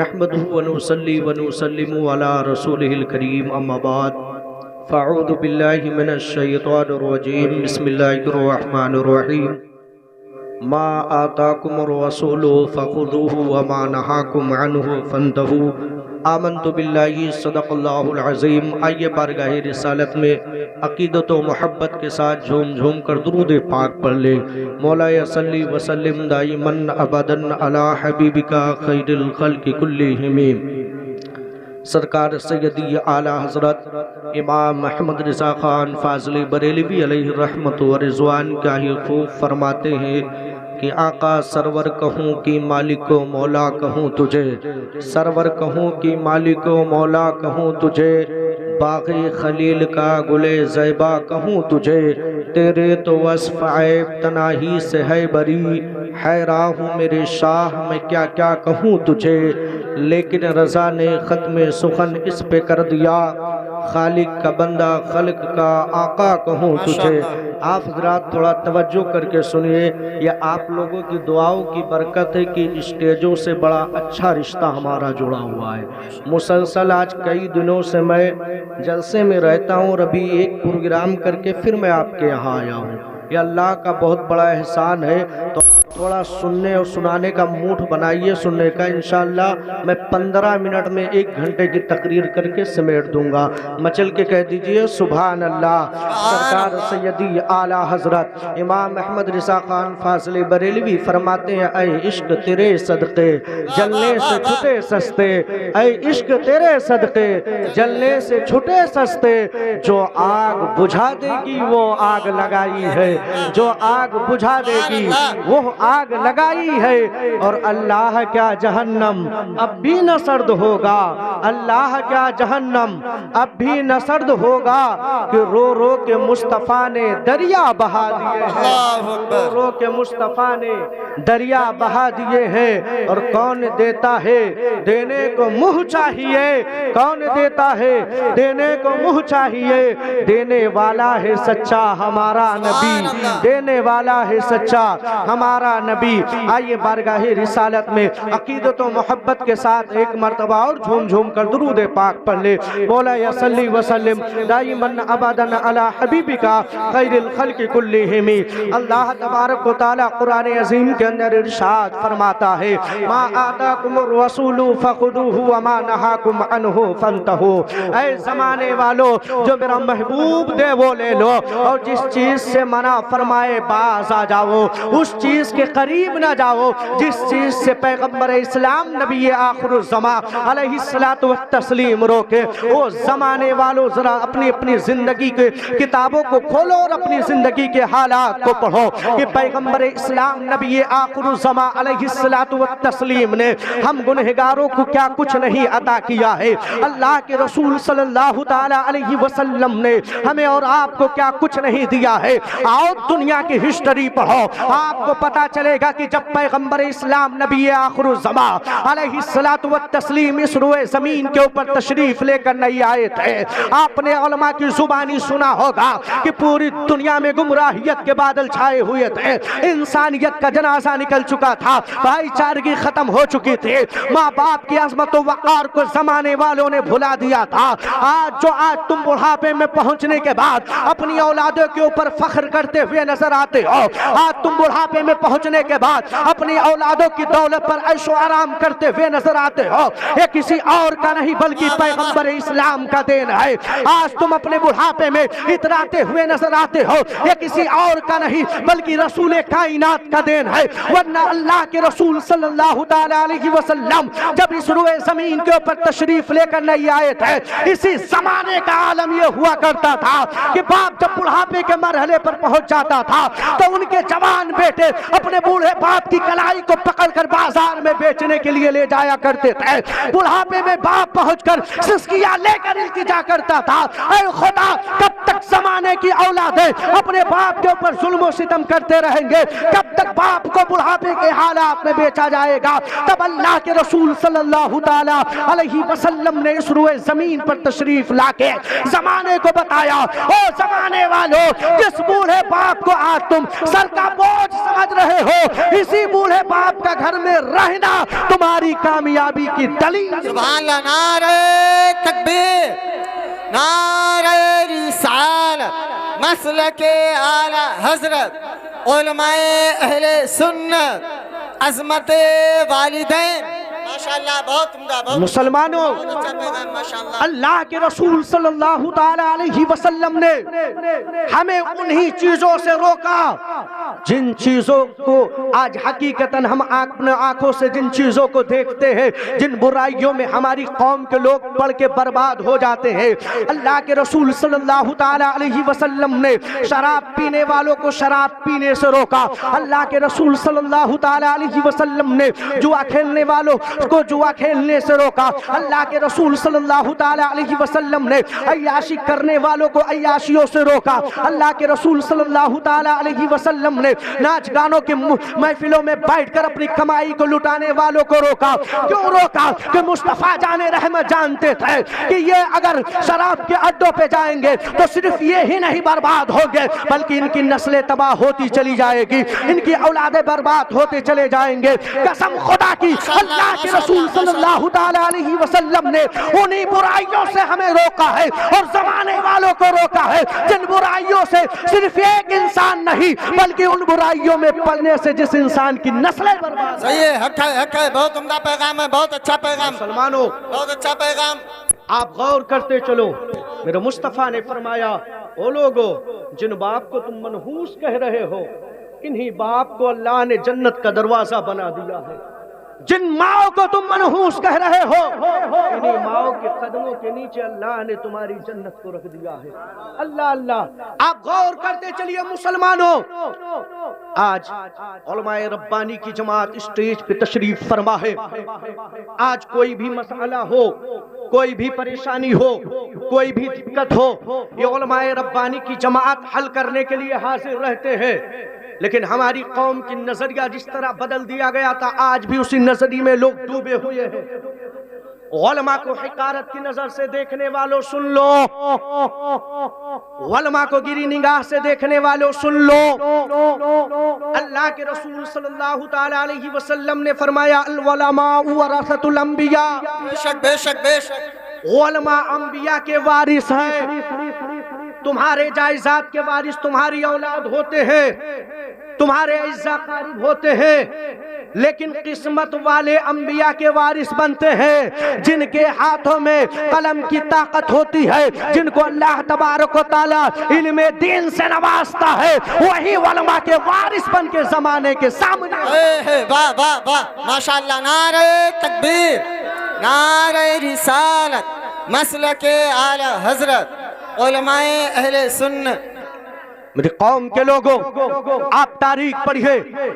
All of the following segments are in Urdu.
نحمده ونصلي ونسلم على رسوله الكريم اما بعد فاعوذ بالله من الشيطان الرجيم بسم الله الرحمن الرحيم ما آتاكم الرسول فخذوه وما نهاكم عنه فانتهوا آمنت باللہ صدق اللہ العظیم۔ آئیے بارگاہ رسالت میں عقیدت و محبت کے ساتھ جھوم جھوم کر درود پاک پڑھ لے۔ مولا صلی وسلم دائماً ابداً علی حبیبک خیر الخلق کلہم۔ سرکار سیدی اعلیٰ حضرت امام محمد رضا خان فاضل بریلوی علیہ رحمت و رضوان کیا ہی خوب فرماتے ہیں کہ آقا سرور کہوں کہ مالک و مولا کہوں تجھے، سرور کہوں کہ مالک و مولا کہوں تجھے، باغ خلیل کا گلے زیبا کہوں تجھے، تیرے تو وصف عیب تناہی سے ہے بری، حیران ہوں میرے شاہ میں کیا کیا کہوں تجھے، لیکن رضا نے ختم سخن اس پہ کر دیا، خالق کا بندہ خلق کا آقا کہوں تجھے۔ آپ حضرات تھوڑا توجہ کر کے سنیے، یہ آپ لوگوں کی دعاؤں کی برکت ہے کہ اسٹیجوں سے بڑا اچھا رشتہ ہمارا جڑا ہوا ہے۔ مسلسل آج کئی دنوں سے میں جلسے میں رہتا ہوں اور ابھی ایک پروگرام کر کے پھر میں آپ کے یہاں آیا ہوں۔ یہ اللہ کا بہت بڑا احسان ہے، تو تھوڑا سننے اور سنانے کا موڈ بنائیے سننے کا۔ انشاءاللہ میں 15 منٹ میں 1 گھنٹے کی تقریر کر کے سمیٹ دوں گا۔ مچل کے کہہ دیجئے سبحان اللہ۔ سرکار سیدی اعلیٰ حضرت امام محمد رضا خان فاضل بریلوی فرماتے ہیں اے عشق تیرے صدقے جلنے سے چھٹے سستے، اے عشق تیرے صدقے جلنے سے چھٹے سستے، جو آگ بجھا دے گی وہ آگ لگائی ہے، جو آگ بجھا دے گی وہ آگ لگائی ہے، اور اللہ کیا جہنم اب بھی نہ سرد ہوگا، اللہ کیا جہنم اب بھی نہ سرد ہوگا، کہ رو رو کے مصطفیٰ نے دریا بہا دیے ہیں، رو رو کے مصطفیٰ نے دریا بہا دیے ہیں، اور کون دیتا ہے دینے کو منہ چاہیے، کون دیتا ہے دینے کو منہ چاہیے، دینے والا ہے سچا ہمارا نبی، دینے والا ہے سچا ہمارا نبی۔ آئیے بارگاہ رسالت میں عقیدت و محبت کے ساتھ ایک مرتبہ اور جھوم جھوم کر درود پاک پڑھ لے۔ مولا صلی وسلم دائماً ابداً علی حبیبک خیر الخلق کلہم۔ اللہ تبارک و تعالی قرآن عظیم کے اندر ارشاد فرماتا ہے ما آتاکم الرسول فخذوہ وما نہاکم عنہ فانتہوا۔ اے زمانے والو جو میرا محبوب دے وہ لے لو، اور جس چیز سے منع فرمائے باز آ جاؤ، اس چیز کے قریب نہ جاؤ جس چیز سے پیغمبر اسلام نبی آخر الزمان علیہ الصلوۃ والتسلیم روکے۔ وہ زمانے والوں ذرا اپنی اپنی زندگی کے کتابوں کو کھولو اور اپنی زندگی کے حالات کو پڑھو کہ پیغمبر اسلام نبی آخر الزمان علیہ الصلوۃ والتسلیم نے ہم گنہگاروں کو کیا کچھ نہیں عطا کیا ہے، اللہ کے رسول صلی اللہ تعالی علیہ وسلم نے ہمیں اور آپ کو کیا کچھ نہیں دیا ہے۔ آؤ دنیا کی ہسٹری پڑھو، آپ کو پتا چلے گا کہ جب پیغمبر اسلام نبی آخر الزمان علیہ الصلوۃ والتسلیم اس روئے زمین کے اوپر تشریف لے کر نہیں آئے تھے، آپ نے علماء کی زبانی سنا ہوگا کہ پوری دنیا میں گمراہیت کے بادل چھائے ہوئے تھے، انسانیت کا جنازہ نکل چکا تھا، بھائی چارگی ختم ہو چکی تھی، ماں باپ کی عظمت و وقار کو زمانے والوں نے بھلا دیا تھا۔ آج تم بڑھاپے میں پہنچنے کے بعد اپنی اولادوں کے اوپر فخر کرتے ہوئے نظر آتے ہو، آج تم بڑھاپے میں پہنچنے کے بعد اپنی اولادوں کی دولت پر عیش و آرام کرتے ہوئے نظر آتے ہو، یہ کسی اور کا نہیں بلکہ پیغمبر اسلام کا دین ہے۔ آج تم اپنے بڑھاپے میں اتراتے ہوئے نظر آتے ہو، یہ کسی اور کا نہیں بلکہ رسول کائنات کا دین ہے، ورنہ اللہ کے رسول صلی اللہ تعالی علیہ وسلم جب اس روئے زمین کے اوپر تشریف لے کر نہیں آئے تھے، اسی زمانے کا عالم یہ ہوا کرتا تھا کہ باپ جب بڑھاپے کے مرحلے پر پہنچ جاتا تھا تو ان کے جوان بیٹے اپنے بوڑھے باپ کی کلائی کو پکڑ کر بازار میں بیچنے کے لیے لے جایا کرتے تھے۔ بڑھاپے میں باپ پہنچ کر سسکیاں لے کر التجا کرتا تھا، اے خدا کب تک زمانے کی اولادیں اپنے باپ کے اوپر ظلم و ستم کرتے رہیں گے، کب تک باپ کو بڑھاپے کے حالات میں بیچا جائے گا؟ تب اللہ کے رسول صلی اللہ تعالی علیہ وسلم نے اس روئے زمین پر تشریف لا کے زمانے کو بتایا، او زمانے والوں جس بوڑھے باپ کو آج تم سر کا بوجھ سمجھ رہے ہو، اسی بوڑھے باپ کا گھر میں رہنا تمہاری کامیابی کی دلیل۔ سبحان اللہ، نعرہ تکبیر، نعرہ رسالت، مسلک اعلی حضرت، علماء اہل سنت، عظمت والدین، ماشاءاللہ بہت عمدہ، بہت مسلمانوں، اچھا پیغام، ماشاءاللہ۔ اللہ کے رسول صلی اللہ تعالی علیہ وسلم نے ہمیں انہی چیزوں سے روکا جن چیزوں کو آج حقیقتاً ہم اپنے آنکھوں سے جن چیزوں کو دیکھتے ہیں، جن برائیوں میں ہماری قوم کے لوگ پڑ کے برباد ہو جاتے ہیں۔ اللہ کے رسول صلی اللہ تعالی علیہ وسلم نے شراب پینے والوں کو شراب پینے سے روکا، اللہ کے رسول صلی اللہ تعالی علیہ وسلم نے جوا کھیلنے والوں کو جوا کھیلنے سے روکا، اللہ کے رسول صلی اللہ تعالی علیہ وسلم نے عیاشی کرنے والوں کو عیاشیوں سے روکا، اللہ کے رسول صلی اللہ تعالی علیہ وسلم نے ناچ گانوں کے محفلوں میں بیٹھ کر اپنی کمائی کو لٹانے والوں کو روکا۔ کیوں روکا؟ کہ مصطفیٰ جان رحمت جانتے تھے کہ یہ اگر شراب کے اڈوں پہ جائیں گے تو صرف یہ ہی نہیں برباد ہوں گے بلکہ ان کی نسلیں تباہ ہوتی چلی جائے گی، ان کی اولادیں برباد ہوتے چلے جائیں گے۔ قسم خدا کی، اللہ کے رسول صلی اللہ تعالی علیہ وسلم نے انہی برائیوں سے ہمیں روکا ہے اور زمانے والوں کو روکا ہے جن برائیوں سے صرف ایک انسان نہیں بلکہ ان برائیوں میں پڑنے سے جس انسان کی نسلیں برباد۔ صحیح ہے، حق ہے، حق ہے، بہت عمدہ پیغام ہے، بہت اچھا پیغام، مسلمانوں، بہت اچھا پیغام۔ آپ غور کرتے چلو، میرے مصطفیٰ نے فرمایا، او لوگو جن باپ کو تم منحوس کہہ رہے ہو، انہی باپ کو اللہ نے جنت کا دروازہ بنا دیا ہے۔ جن ماؤں کو تم منحوس کہہ رہے ہو، انہی ماؤں کے قدموں کے نیچے اللہ نے تمہاری جنت کو رکھ دیا ہے۔ اللہ اللہ، آپ غور کرتے چلیے مسلمانوں، آج علماء ربانی کی جماعت اسٹیج پہ تشریف فرما ہے۔ آج کوئی بھی مسئلہ ہو، کوئی بھی پریشانی ہو، کوئی بھی دقت ہو، یہ علماء ربانی کی جماعت حل کرنے کے لیے حاضر رہتے ہیں۔ لیکن ہماری قوم کی نظریہ جس طرح بدل دیا گیا تھا، آج بھی اسی نظریے میں لوگ ڈوبے ہوئے ہیں۔ علماء کو حقارت کی نظر سے دیکھنے والوں سن لو، علماء کو گری نگاہ سے دیکھنے والوں سن لو۔ اللہ کے رسول صلی اللہ تعالی علیہ وسلم نے فرمایا، العلماء ورثۃ الانبیاء، بے شک بے شک بے شک، علماء انبیاء کے وارث ہیں۔ تمہارے جائزات کے وارث تمہاری اولاد ہوتے ہیں، تمہارے اعزا قارب ہوتے ہیں، لیکن قسمت والے انبیاء کے وارث بنتے ہیں جن کے ہاتھوں میں قلم کی طاقت ہوتی ہے، جن کو اللہ تبارک و تعالیٰ علم دین سے نوازتا ہے، وہی علماء کے وارث بن کے زمانے کے سامنے۔ واہ واہ واہ، ماشاءاللہ، نعرہ تکبیر، نعرہ رسالت، مسلک اعلی حضرت، علماء اہل سنت۔ میری قوم کے لوگوں، آپ تاریخ پڑھیے،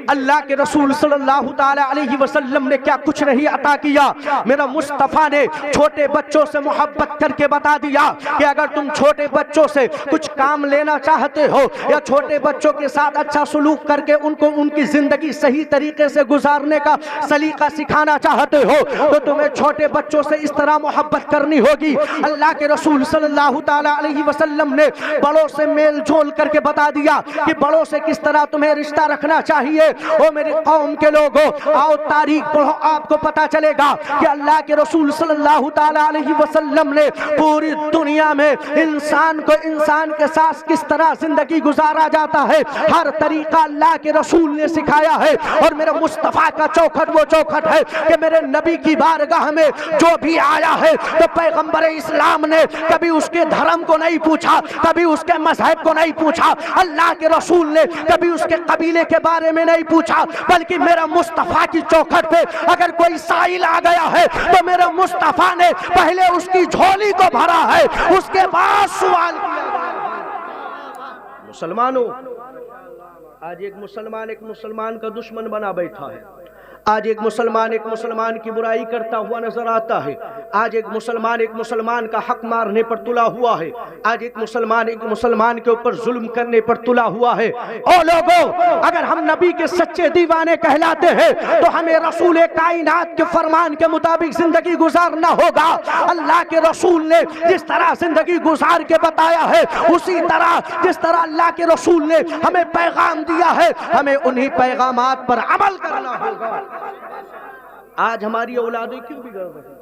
اللہ کے رسول صلی اللہ تعالی علیہ وسلم نے کیا کچھ نہیں عطا کیا۔ میرا مصطفیٰ نے چھوٹے بچوں سے محبت کر کے بتا دیا کہ اگر تم چھوٹے بچوں سے کچھ کام لینا چاہتے ہو یا چھوٹے بچوں کے ساتھ اچھا سلوک کر کے ان کی زندگی صحیح طریقے سے گزارنے کا سلیقہ سکھانا چاہتے ہو تو تمہیں چھوٹے بچوں سے اس طرح محبت کرنی ہوگی۔ اللہ کے رسول صلی اللہ تعالی علیہ وسلم نے بڑوں سے میل جول کر کے بتا دیا کہ بڑوں سے کس طرح تمہیں رشتہ رکھنا چاہیے۔ او میری قوم کے لوگوں، آؤ تاریخ پڑھو، آپ کو پتا چلے گا کہ اللہ کے رسول صلی اللہ تعالی علیہ وسلم نے پوری دنیا میں انسان کو انسان کے ساتھ کس طرح زندگی گزارا جاتا ہے ہر طریقہ اللہ کے رسول نے سکھایا ہے۔ اور میرے مصطفیٰ کا چوکھٹ وہ چوکھٹ ہے کہ میرے نبی کی بارگاہ میں جو بھی آیا ہے تو پیغمبر اسلام نے کبھی اس کے دھرم کو نہیں پوچھا، کبھی اس کے مذہب کو نہیں پوچھا، اللہ کے رسول نے کبھی اس کے قبیلے کے بارے میں نہیں پوچھا، بلکہ میرا مصطفیٰ کی چوکھٹ پہ اگر کوئی سائل آ گیا ہے تو میرے مصطفیٰ نے پہلے اس کی جھولی کو بھرا ہے، اس کے بعد سوال کیا۔ مسلمانوں، آج ایک مسلمان کا دشمن بنا بیٹھا ہے۔ آج ایک مسلمان کی برائی کرتا ہوا نظر آتا ہے. آج ایک مسلمان کا حق مارنے پر تلا ہوا ہے. آج ایک مسلمان کے اوپر ظلم کرنے پر تلا ہوا ہے. او لوگوں، اگر ہم نبی کے سچے دیوانے کہلاتے ہیں تو ہمیں رسول کائنات کے فرمان کے مطابق زندگی گزارنا ہوگا. اللہ کے رسول نے جس طرح زندگی گزار کے بتایا ہے، اسی طرح جس طرح اللہ کے رسول نے ہمیں پیغام دیا ہے، ہمیں انہی پیغامات پر عمل کرنا ہوگا. آج ہماری اولادیں کیوں بگڑ رہی ہیں؟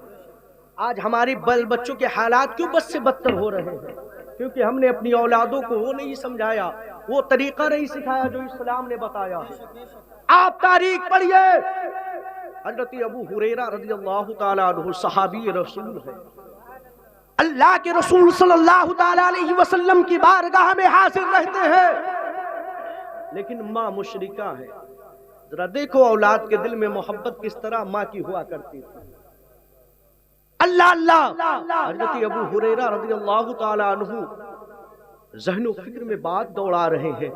آج ہماری بچوں کے حالات کیوں بد سے بدتر ہو رہے ہیں؟ کیونکہ ہم نے اپنی اولادوں کو وہ نہیں سمجھایا، وہ طریقہ نہیں سکھایا جو اسلام نے بتایا ہے. آپ تاریخ پڑھیے. حضرت ابو ہریرہ رضی اللہ تعالیٰ عنہ صحابی رسول ہے. اللہ کے رسول صلی اللہ تعالیٰ علیہ وسلم کی بارگاہ میں حاضر رہتے ہیں، لیکن ماں مشرکہ ہے. ذرا دیکھو اولاد کے دل میں محبت کس طرح ماں کی ہوا کرتی تھی. اللہ حضرت ابو ہریرہ رضی اللہ تعالیٰ عنہ ذہن و فکر میں بات دوڑا رہے ہیں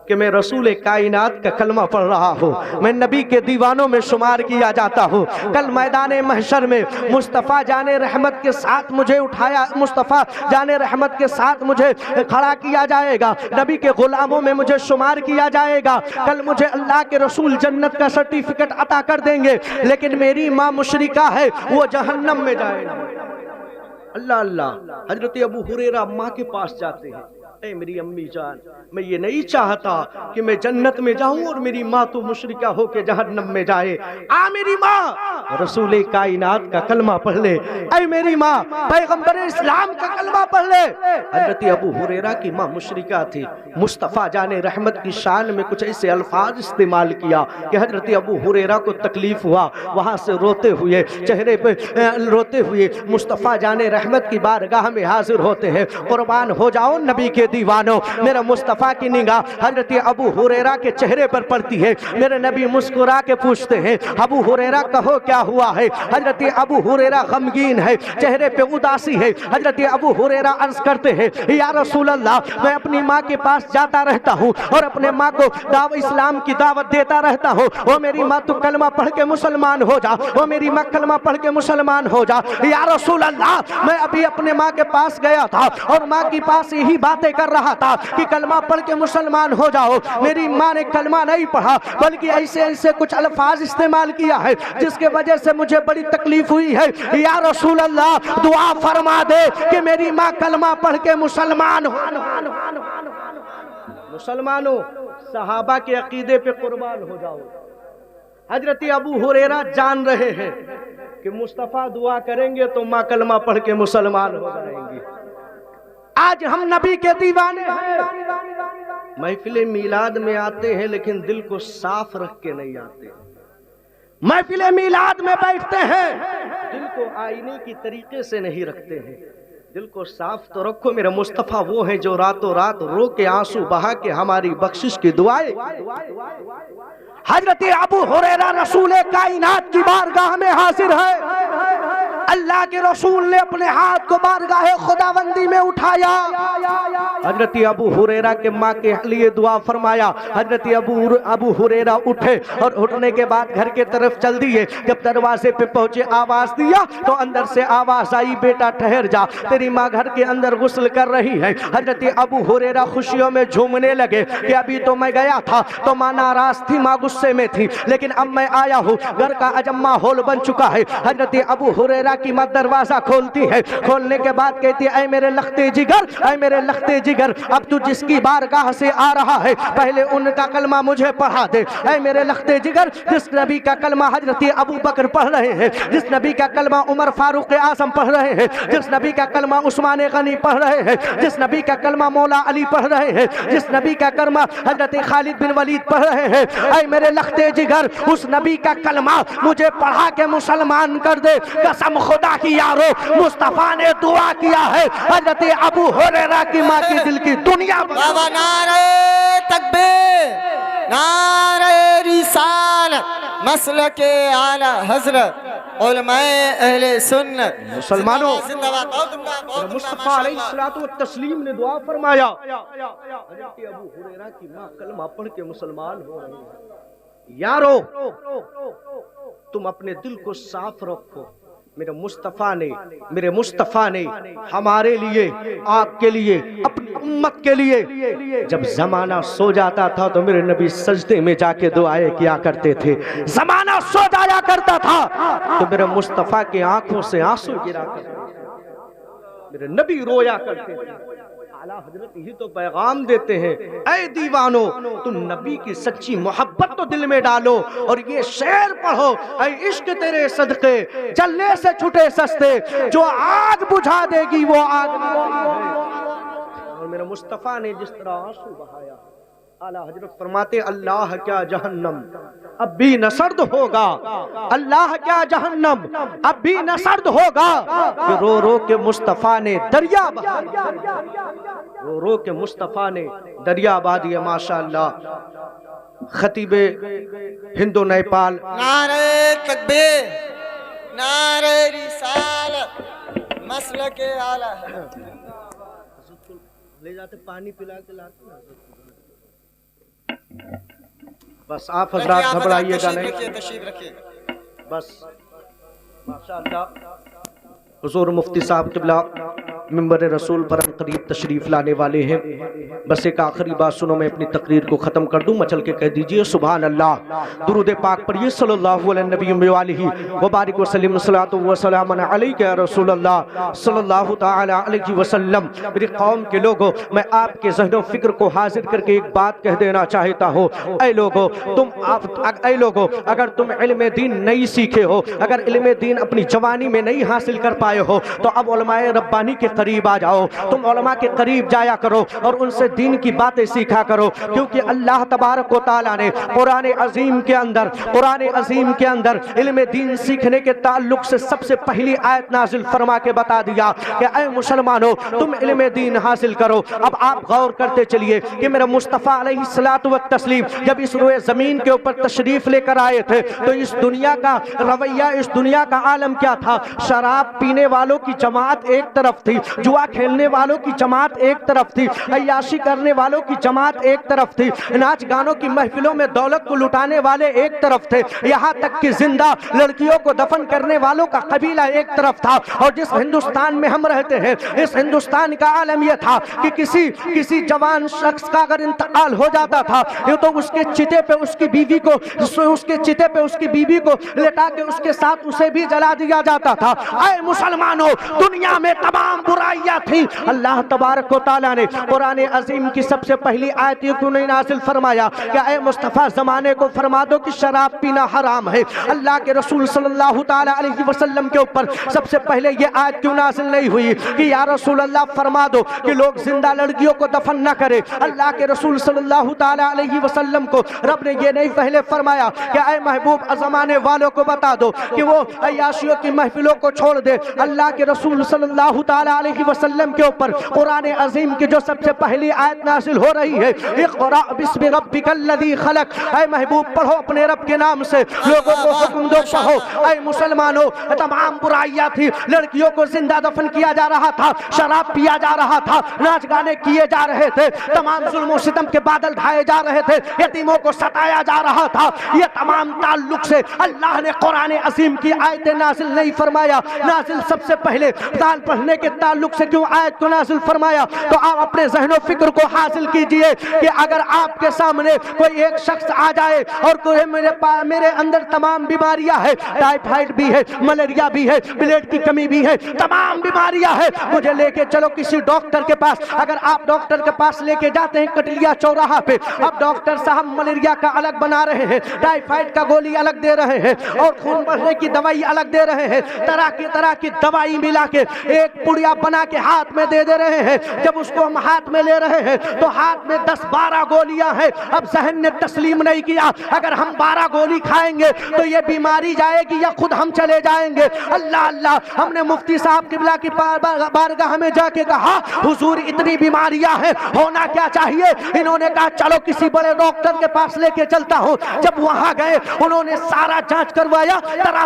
کہ میں رسول کائنات کا کلمہ پڑھ رہا ہوں، میں نبی کے دیوانوں میں شمار کیا جاتا ہوں. کل میدان محشر میں مصطفیٰ جان رحمت کے ساتھ مجھے اٹھایا، مصطفیٰ جان رحمت کے ساتھ مجھے کھڑا کیا جائے گا، نبی کے غلاموں میں مجھے شمار کیا جائے گا. کل مجھے اللہ کے رسول جنت کا سرٹیفکیٹ عطا کر دیں گے، لیکن میری ماں مشرکہ ہے، وہ جہنم میں جائے گی. اللہ حضرت ابو ہریرہ ماں کے پاس جاتے ہیں. اے میری امی جان، میں یہ نہیں چاہتا کہ میں جنت میں جاؤں اور میری ماں تو مشرکہ ہو کے جہنم میں جائے. میری ماں رسول کائنات کا کلمہ پڑھ لے. اے میری ماں پیغمبر اسلام کا کلمہ پڑھ لے. حضرت ابو ہریرہ کی ماں مشرکہ تھی. مصطفیٰ جان رحمت کی شان میں کچھ ایسے الفاظ استعمال کیا کہ حضرت ابو ہریرہ کو تکلیف ہوا. وہاں سے روتے ہوئے چہرے پہ روتے ہوئے مصطفیٰ جان رحمت کی بارگاہ میں حاضر ہوتے ہیں. قربان ہو جاؤ نبی کے دیوانوں، میرا مصطفیٰ کی نگاہ حضرت ابو ہریرہ کے چہرے پر پڑتی ہے. میرے نبی مسکرا کے پوچھتے ہیں، ابو ہریرہ کہو کیا ہوا ہے؟ حضرت ابو ہریرہ غمگین ہے، چہرے پہ اداسی ہے. حضرت ابو ہریرہ عرض کرتے ہیں، یا رسول اللہ، میں اپنی ماں کے پاس جاتا رہتا ہوں اور اپنے ماں کو اسلام کی دعوت دیتا رہتا ہوں. وہ میری ماں تو کلمہ پڑھ کے مسلمان ہو جا، وہ میری ماں کلمہ پڑھ کے مسلمان ہو جا. یا رسول اللہ، میں ابھی اپنے ماں کے پاس گیا تھا اور ماں کے پاس یہی باتیں کر رہا تھا کہ کلمہ پڑھ کے مسلمان ہو جاؤ. میری ماں نے کلمہ نہیں پڑھا بلکہ ایسے کچھ الفاظ استعمال کیا ہے جس کے وجہ سے مجھے بڑی تکلیف ہوئی ہے. یا رسول اللہ، دعا فرما دے کہ میری ماں کلمہ پڑھ کے مسلمان ہو. مسلمانوں، صحابہ کے عقیدے پہ قربان ہو جاؤ. حضرت ابو ہریرہ جان رہے ہیں کہ مصطفیٰ دعا کریں گے تو ماں کلمہ پڑھ کے مسلمان ہو جائیں گی. آج ہم نبی کے دیوانے ہیں، محفل میلاد میں آتے ہیں لیکن دل کو صاف رکھ کے نہیں آتے. محفل میلاد میں بیٹھتے ہیں، دل کو آئینے کی طریقے سے نہیں رکھتے ہیں. دل کو صاف تو رکھو. میرا مصطفیٰ وہ ہے جو راتوں رات رو کے آنسو بہا کے ہماری بخشش کی دعائیں. حضرت ابو ہریرہ رسول کائنات کی بارگاہ میں حاضر ہے. اللہ کے رسول نے اپنے ہاتھ کو بارگاہ خداوندی میں اٹھایا. حضرت ابو ہریرہ کے ماں کے لیے دعا فرمایا. حضرت ابو ہریرہ اٹھے اور اٹھنے کے بعد گھر کے طرف چل دیے. جب دروازے پہ پہنچے آواز دیا تو اندر سے آواز آئی، بیٹا ٹھہر جا، تیری ماں گھر کے اندر غسل کر رہی ہے. حضرت ابو ہریرہ خوشیوں میں جھومنے لگے کہ ابھی تو میں گیا تھا تو ماں ناراض تھی، ماں غصے میں تھی، لیکن اب میں آیا ہوں، گھر کا عجم ماحول بن چکا ہے. حضرت ابو ہریرہ کی ماں دروازہ کھولتی ہے. کھولنے کے بعد کہتی ہے، اے میرے لختے جگر، اے میرے لختے جگر، اب تو جس کی بارگاہ سے آ رہا ہے پہلے ان کا کلمہ مجھے پڑھا دے. اے میرے لختے جگر، جس نبی کا کلمہ حضرت ابو بکر پڑھ رہے ہیں، جس نبی کا کلمہ عمر فاروق اعظم پڑھ رہے ہیں، جس نبی کا کلمہ عثمان غنی پڑھ رہے ہیں، جس نبی کا کلمہ مولا علی پڑھ رہے ہیں، جس نبی کا کلمہ حضرت خالد بن ولید پڑھ رہے ہیں، اے میرے لختے جگر، اس نبی کا کلمہ مجھے پڑھا کے مسلمان کر دے. قسم خدا کی یارو، مصطفیٰ نے دعا کیا ہے. حضرت ابو ہریرہ کی ماں کی دل کی دنیا. نعرہ تکبیر، نعرہ رسالت، مسلک اعلی حضرت، علماء اہل سنت. مسلمانوں، بہت مصطفیٰ علیہ الصلوۃ والتسلیم نے دعا فرمایا. حضرت ابو ہریرہ کی ماں کلمہ پڑھ کے مسلمان ہو رہی ہے. یارو تم اپنے دل کو صاف رکھو، میرے مصطفیٰ نے ہمارے لیے، آپ کے لیے، اپنی امت کے لیے جب زمانہ سو جاتا تھا تو میرے نبی سجدے میں جا کے دعائیں کیا کرتے تھے. زمانہ سو جایا کرتا تھا تو میرے مصطفیٰ کی آنکھوں سے آنسو گرا کرتے تھے، میرے نبی رویا کرتے تھے. اعلیٰ حضرت ہی تو پیغام دیتے ہیں، اے دیوانو تم نبی کی سچی محبت تو دل میں ڈالو اور یہ شعر پڑھو، اے عشق تیرے صدقے جلنے سے چھٹے سستے، جو آگ بجھا دے گی وہ آگ نہیں ہے. اور میرے مصطفیٰ نے جس طرح آنسو بہایا، اعلیٰ حضرت فرماتے اللہ کیا جہنم اب بھی نہ سرد ہوگا، اللہ کیا جہنم اب بھی نہ سرد ہوگا. کہ رو رو کے مصطفیٰ نے دریا بہا، رو رو کے مصطفیٰ نے دریا بہا دیا. ماشاءاللہ خطیب ہند و نیپال، نعرہ تکبیر، نعرہ رسالت، مسلک اعلیٰ حضرت. لے جاتے پانی پلا کے لاتے، بس آپ حضرات گھبرائیے گا نہیں، تشریف رکھیے. بس ماشاءاللہ حضور مفتی صاحب قبلہ منبر رسول پر ہم قریب تشریف لانے والے ہیں. بس ایک آخری بات سنو، میں اپنی تقریر کو ختم کر دوں، مچل کے کہہ دیجئے سبحان اللہ. درود پاک پڑھیے صلی اللہ علیہ نبی وآلہ وبارک وسلم. صلاۃ و سلام علیک یا رسول اللہ صلی اللہ تعالی علیہ وسلم. میری قوم کے لوگوں، میں آپ کے ذہن و فکر کو حاضر کر کے ایک بات کہہ دینا چاہتا ہوں. اے لوگوں اگر تم علم دین نہیں سیکھے ہو، اگر علم دین اپنی جوانی میں نہیں حاصل کر پائے ہو تو اب علماء ربانی کے قریب آ جاؤ. تم علماء کے قریب جایا کرو اور ان سے دین کی باتیں سیکھا کرو، کیونکہ اللہ تبارک و تعالیٰ نے قرآن عظیم کے اندر علم دین سیکھنے کے تعلق سے سب سے پہلی آیت نازل فرما کے بتا دیا کہ اے مسلمانوں تم علم دین حاصل کرو. اب آپ غور کرتے چلیے کہ میرے مصطفیٰ علیہ الصلوۃ والتسلیم جب اس روئے زمین کے اوپر تشریف لے کر آئے تھے تو اس دنیا کا رویہ، اس دنیا کا عالم کیا تھا؟ شراب پینے والوں کی جماعت ایک طرف تھی، جوا کھیلنے والوں کی جماعت ایک طرف تھی، عیاشی کرنے والوں کی جماعت ایک طرف تھی، ناچ گانوں کی محفلوں میں دولت کو لٹانے والے ایک طرف تھے، یہاں تک کہ زندہ لڑکیوں کو دفن کرنے والوں کا قبیلہ ایک طرف تھا. اور جس ہندوستان میں ہم رہتے ہیں، اس ہندوستان کا عالم یہ تھا کہ کسی جوان شخص کا اگر انتقال ہو جاتا تھا تو اس کے چتے پہ اس کی بیوی کو لٹا کے اس کے ساتھ اسے بھی جلا دیا جاتا تھا. اے مسلمانوں، دنیا میں تمام برائیاں تھیں. اللہ تبارک و تعالیٰ نے قرآن عظیم کی سب سے پہلی آیت کیوں نہیں نازل فرمایا کہ اے مصطفیٰ زمانے کو فرما دو کہ شراب پینا حرام ہے؟ اللہ کے رسول صلی اللہ تعالیٰ علیہ وسلم کے اوپر سب سے پہلے یہ آیت کیوں نازل نہیں ہوئی کہ یا رسول اللہ فرما دو کہ لوگ زندہ لڑکیوں کو دفن نہ کرے؟ اللہ کے رسول صلی اللہ تعالیٰ علیہ وسلم کو رب نے یہ نہیں پہلے فرمایا کہ اے محبوب زمانے والوں کو بتا دو کہ وہ عیاشیوں کی محفلوں کو چھوڑ دے؟ اللہ کے رسول صلی اللہ تعالیٰ علیہ وسلم کے اوپر قرآن عظیم کی جو سب سے پہلی آیت نازل ہو رہی ہے، اقرأ بسم ربک الذی خلق، اے محبوب پڑھو اپنے رب کے نام سے، لوگوں کو حکم دو پڑھو. اے مسلمانوں، تمام برائیاں تھی، لڑکیوں کو زندہ دفن کیا جا رہا تھا، شراب پیا جا رہا تھا، ناچ گانے کیے جا رہے تھے، تمام ظلم و ستم کے بادل ڈھائے جا رہے تھے، یتیموں کو ستایا جا رہا تھا. یہ تمام تعلق سے اللہ نے قرآن عظیم کی آیتیں نازل نہیں فرمایا. نازل سب سے پہلے دال پڑھنے کے تعلق سے کیوں آیت کو نازل فرمایا؟ تو آپ اپنے ذہن و فکر کو حاصل کیجئے کہ اگر آپ کے سامنے کوئی ایک شخص آ جائے اور کوئی میرے اندر تمام بیماریاں ہیں، ٹائیفائڈ بھی ہے، ملیریا بھی ہے، بلڈ کی کمی بھی ہے، تمام بیماریاں ہیں، مجھے لے کے چلو کسی ڈاکٹر کے پاس. اگر آپ ڈاکٹر کے پاس لے کے جاتے ہیں کٹلیا چوراہا پہ، اب ڈاکٹر صاحب ملیریا کا الگ بنا رہے ہیں، ٹائیفائڈ کا گولی الگ دے رہے ہیں اور خون بڑھنے کی دوائی الگ دے رہے ہیں، طرح کی دوائی ملا کے ایک پڑیا بنا کے ہاتھ میں دے رہے ہیں. جب اس کو ہم ہاتھ میں لے رہے ہیں تو ہاتھ میں 10-12 گولیاں ہیں. اب ذہن نے تسلیم نہیں کیا، اگر ہم 12 گولی کھائیں گے تو یہ بیماری جائے گی یا خود ہم چلے جائیں گے. اللہ اللہ، ہم نے مفتی صاحب قبلہ کی بارگاہ میں جا کے کہا حضور اتنی بیماریاں ہیں، ہونا کیا چاہیے؟ انہوں نے کہا چلو کسی بڑے ڈاکٹر کے پاس لے کے چلتا ہوں. جب وہاں گئے انہوں نے سارا جانچ کروایا،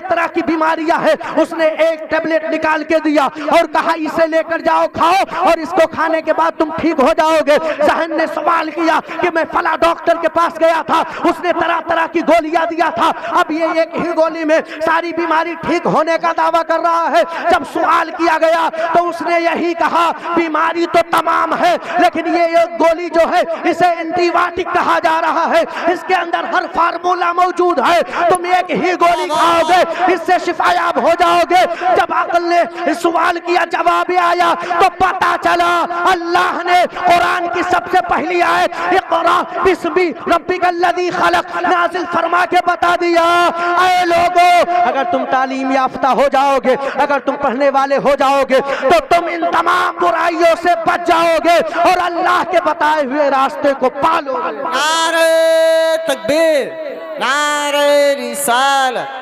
طرح کی بیماریاں ہیں. اس نے ایک ٹیبلٹ نکال کے دیا اور کہا اسے لے کر جاؤ کھاؤ، اور اس کو کھانے کے بعد تم ٹھیک ہو جاؤ گے۔ ذہن نے سوال کیا کہ میں فلاں ڈاکٹر کے پاس گیا تھا، اس نے طرح طرح کی گولیاں دیا تھا، اب یہ ایک ہی گولی میں ساری بیماری ٹھیک ہونے کا دعویٰ کر رہا ہے۔ جب سوال کیا گیا تو اس نے یہی کہا بیماری تو تمام ہے لیکن یہ ایک گولی جو ہے اسے اینٹی بائیوٹک کہا جا رہا ہے، اس کے اندر ہر فارمولہ موجود ہے، تم ایک ہی گولی کھاؤ گے اس سے شفا یاب ہو جاؤ گے۔ جب عقل نے سوال کیا جواب آیا تو پتا چلا اللہ نے قرآن کی سب سے پہلی آیت اقرا بسم ربک الذی خلق نازل فرما کے بتا دیا اے لوگو اگر تم تعلیم یافتہ ہو جاؤ گے، اگر تم پڑھنے والے ہو جاؤ گے تو تم ان تمام برائیوں سے بچ جاؤ گے اور اللہ کے بتائے ہوئے راستے کو پالو گے۔ نعرہ تکبیر، نعرہ رسالت۔